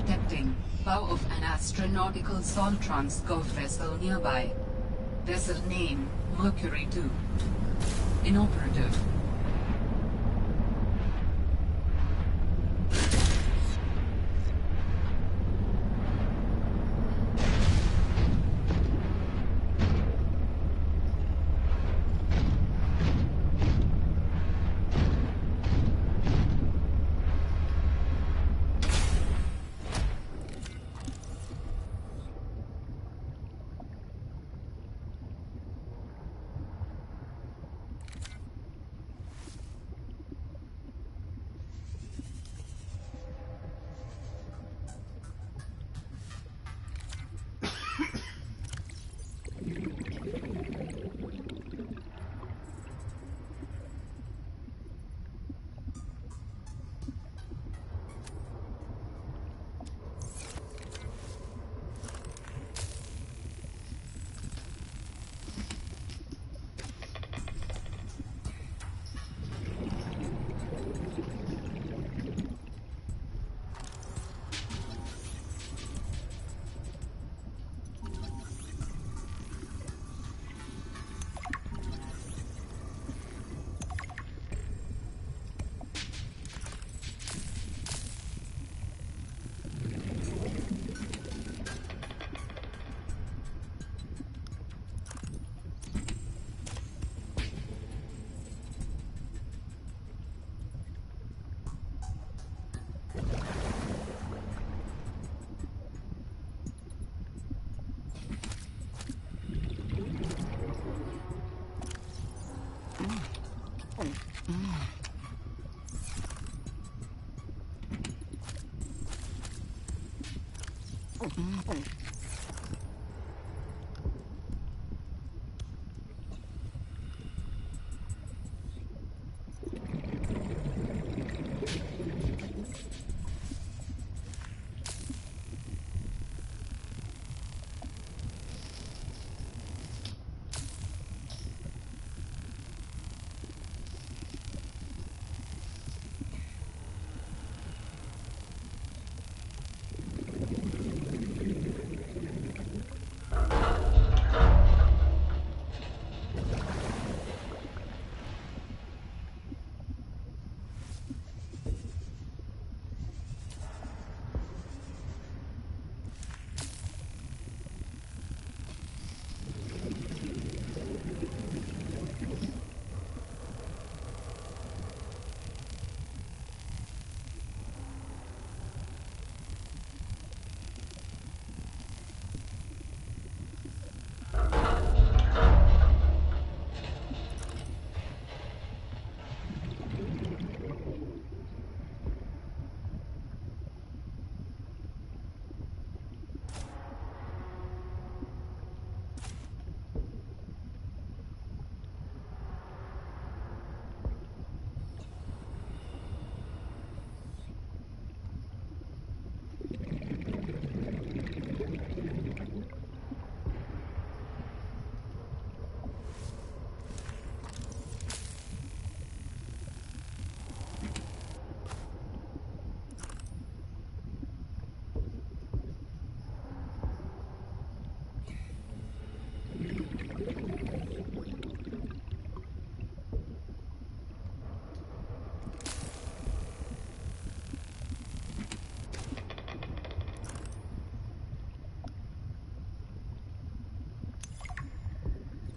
Detecting bow of an astronautical sol transcove vessel nearby. Vessel name Mercury 2. Inoperative.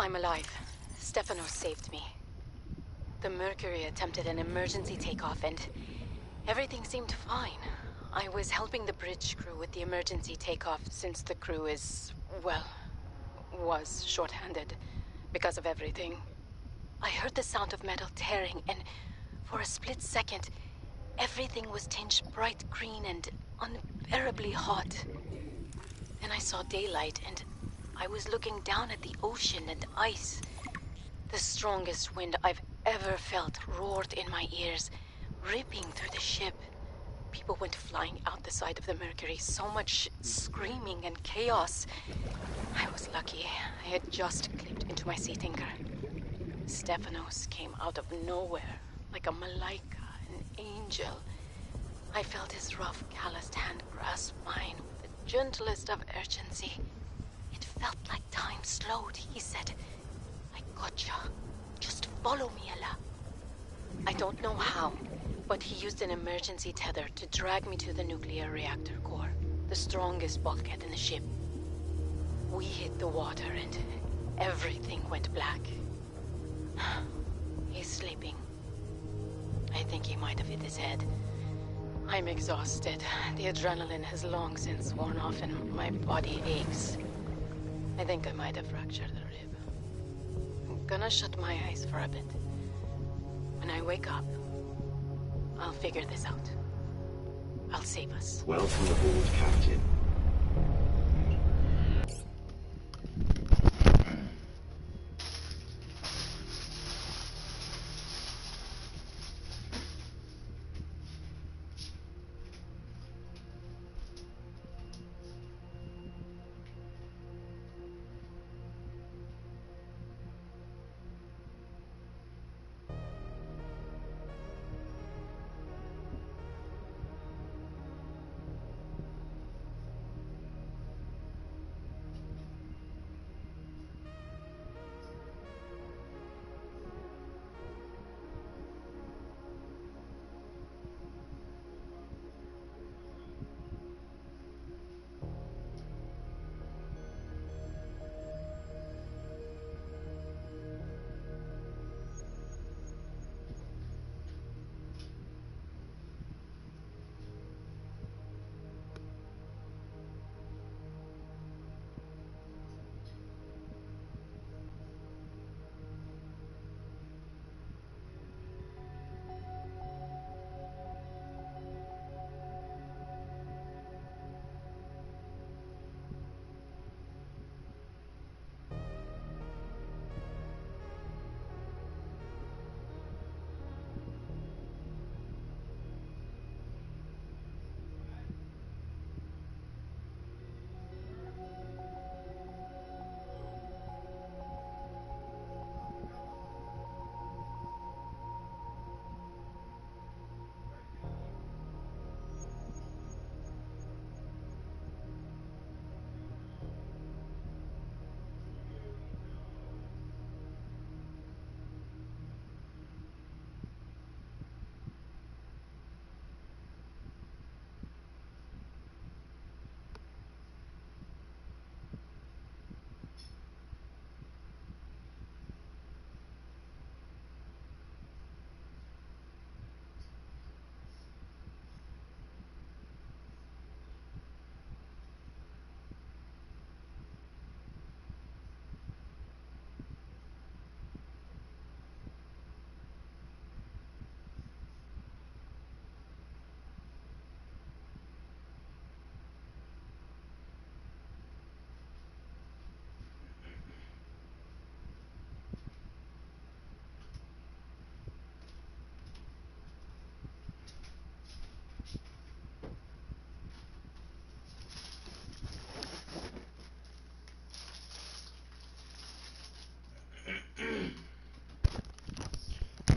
I'm alive. Stefanos saved me. The Mercury attempted an emergency takeoff and everything seemed fine. I was helping the bridge crew with the emergency takeoff since the crew is, well, was short-handed because of everything. I heard the sound of metal tearing and for a split second, everything was tinged bright green and unbearably hot. Then I saw daylight and I was looking down at the ocean and ice. The strongest wind I've ever felt roared in my ears, ripping through the ship. People went flying out the side of the Mercury, so much screaming and chaos. I was lucky. I had just clipped into my seat anchor. Stefanos came out of nowhere, like a malaika, an angel. I felt his rough, calloused hand grasp mine with the gentlest of urgency. It felt like time slowed, he said. I gotcha. Just follow me, Ella. I don't know how, but he used an emergency tether to drag me to the nuclear reactor core, the strongest bulkhead in the ship. We hit the water and everything went black. He's sleeping. I think he might have hit his head. I'm exhausted. The adrenaline has long since worn off and my body aches. I think I might have fractured a rib. I'm gonna shut my eyes for a bit. When I wake up, I'll figure this out. I'll save us. Welcome aboard, Captain.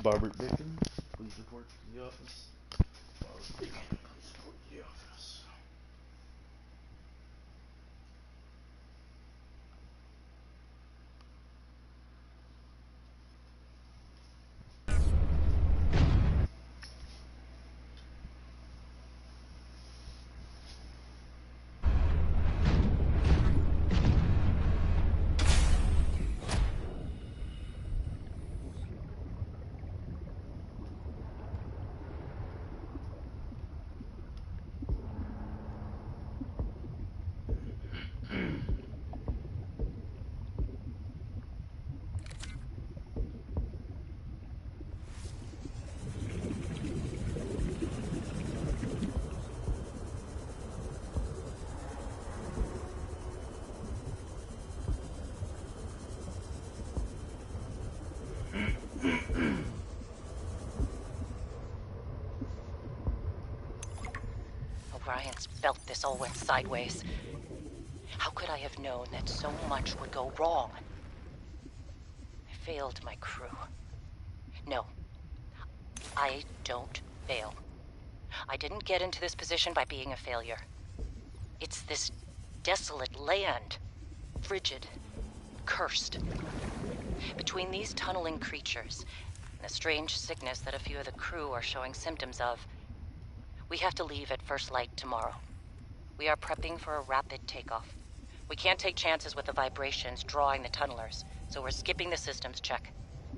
Barbara Bacon, please report to the office. Barbara Bacon, please report to the office. O'Brien's felt this all went sideways. How could I have known that so much would go wrong? I failed my crew. No, I don't fail. I didn't get into this position by being a failure. It's this desolate land. Frigid. Cursed. Between these tunneling creatures and a strange sickness that a few of the crew are showing symptoms of, we have to leave at first light tomorrow. We are prepping for a rapid takeoff. We can't take chances with the vibrations drawing the tunnelers, so we're skipping the systems check.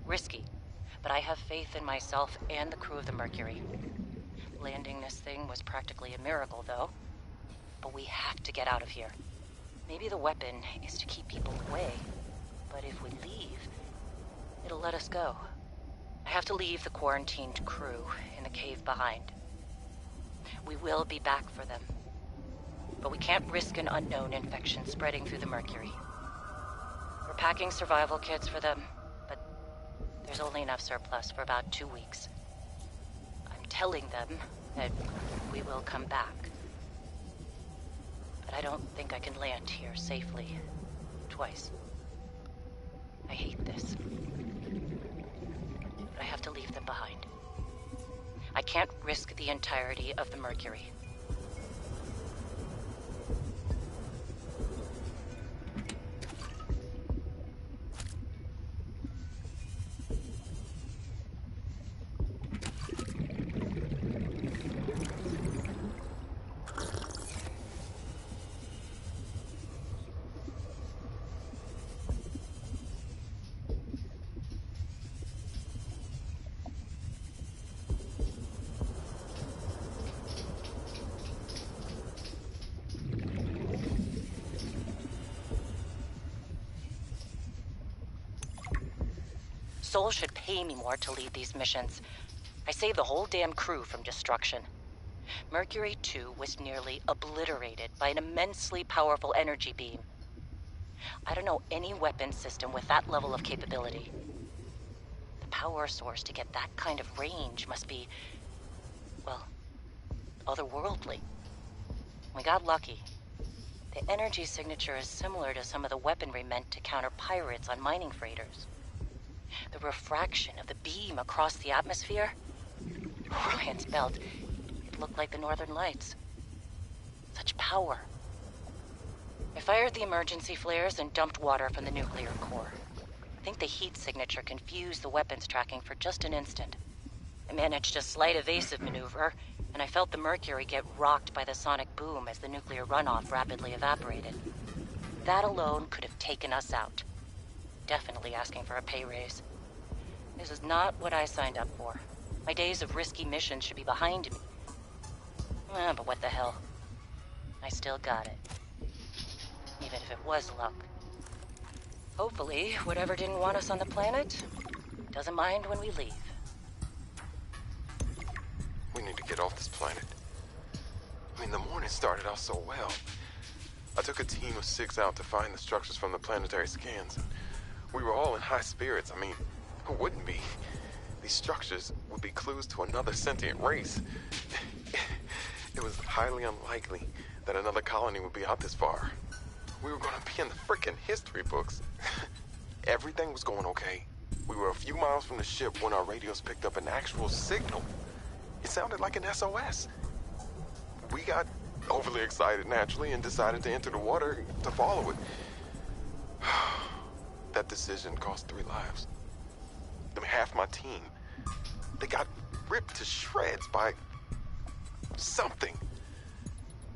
Risky, but I have faith in myself and the crew of the Mercury. Landing this thing was practically a miracle, though. But we have to get out of here. Maybe the weapon is to keep people away, but if we leave, it'll let us go. I have to leave the quarantined crew in the cave behind. We will be back for them, but we can't risk an unknown infection spreading through the Mercury. We're packing survival kits for them, but there's only enough surplus for about 2 weeks. I'm telling them that we will come back. But I don't think I can land here safely twice. I hate this. But I have to leave them behind. I can't risk the entirety of the Mercury. Sol should pay me more to lead these missions. I saved the whole damn crew from destruction. Mercury 2 was nearly obliterated by an immensely powerful energy beam. I don't know any weapon system with that level of capability. The power source to get that kind of range must be, well, otherworldly. We got lucky. The energy signature is similar to some of the weaponry meant to counter pirates on mining freighters. The refraction of the beam across the atmosphere? Ryan's belt, it looked like the Northern Lights. Such power. I fired the emergency flares and dumped water from the nuclear core. I think the heat signature confused the weapons tracking for just an instant. I managed a slight evasive maneuver, and I felt the Mercury get rocked by the sonic boom as the nuclear runoff rapidly evaporated. That alone could have taken us out. Definitely asking for a pay raise. This is not what I signed up for. My days of risky missions should be behind me. But what the hell? I still got it. Even if it was luck. Hopefully, whatever didn't want us on the planet doesn't mind when we leave. We need to get off this planet. I mean, the morning started out so well. I took a team of 6 out to find the structures from the planetary scans, and we were all in high spirits. I mean, who wouldn't be? These structures would be clues to another sentient race. It was highly unlikely that another colony would be out this far. We were gonna be in the frickin' history books. Everything was going okay. We were a few miles from the ship when our radios picked up an actual signal. It sounded like an SOS. We got overly excited naturally and decided to enter the water to follow it. That decision cost 3 lives. I mean, half my team. They got ripped to shreds by something.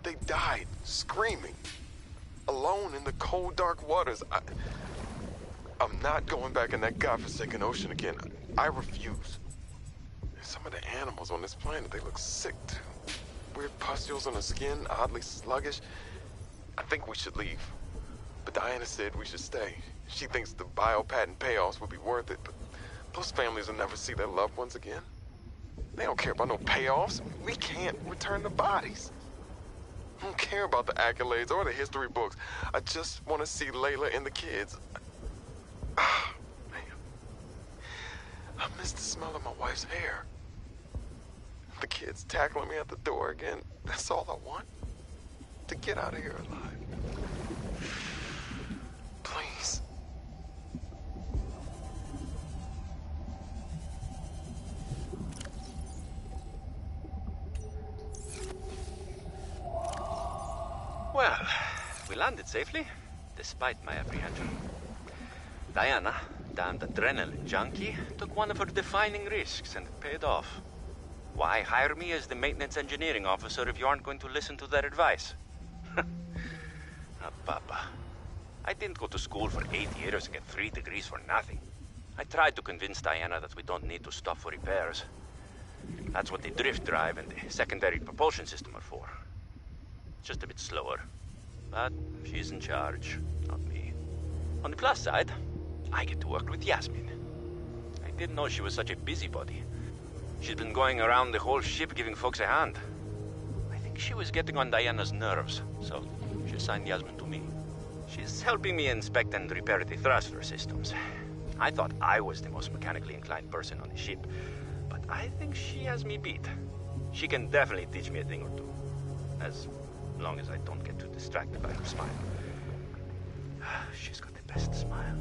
They died screaming, alone in the cold, dark waters. I'm not going back in that godforsaken ocean again. I refuse. Some of the animals on this planet, they look sick too. Weird pustules on the skin, oddly sluggish. I think we should leave. But Diana said we should stay. She thinks the biopatent payoffs will be worth it, but those families will never see their loved ones again. They don't care about no payoffs. We can't return the bodies. I don't care about the accolades or the history books. I just want to see Layla and the kids. Man. I miss the smell of my wife's hair. The kids tackling me at the door again. That's all I want. To get out of here alive. Please. Well, we landed safely, despite my apprehension. Diana, damned adrenaline junkie, took one of her defining risks and it paid off. Why hire me as the maintenance engineering officer if you aren't going to listen to their advice? Papa. I didn't go to school for 8 years and get 3 degrees for nothing. I tried to convince Diana that we don't need to stop for repairs. That's what the drift drive and the secondary propulsion system are for. Just a bit slower. But she's in charge, not me. On the plus side, I get to work with Yasmin. I didn't know she was such a busybody. She's been going around the whole ship giving folks a hand. I think she was getting on Diana's nerves, so she assigned Yasmin to me. She's helping me inspect and repair the thruster systems. I thought I was the most mechanically inclined person on the ship, but I think she has me beat. She can definitely teach me a thing or two, as long as I don't get too distracted by her smile. She's got the best smile.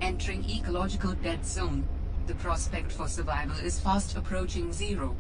Entering ecological dead zone. The prospect for survival is fast approaching 0.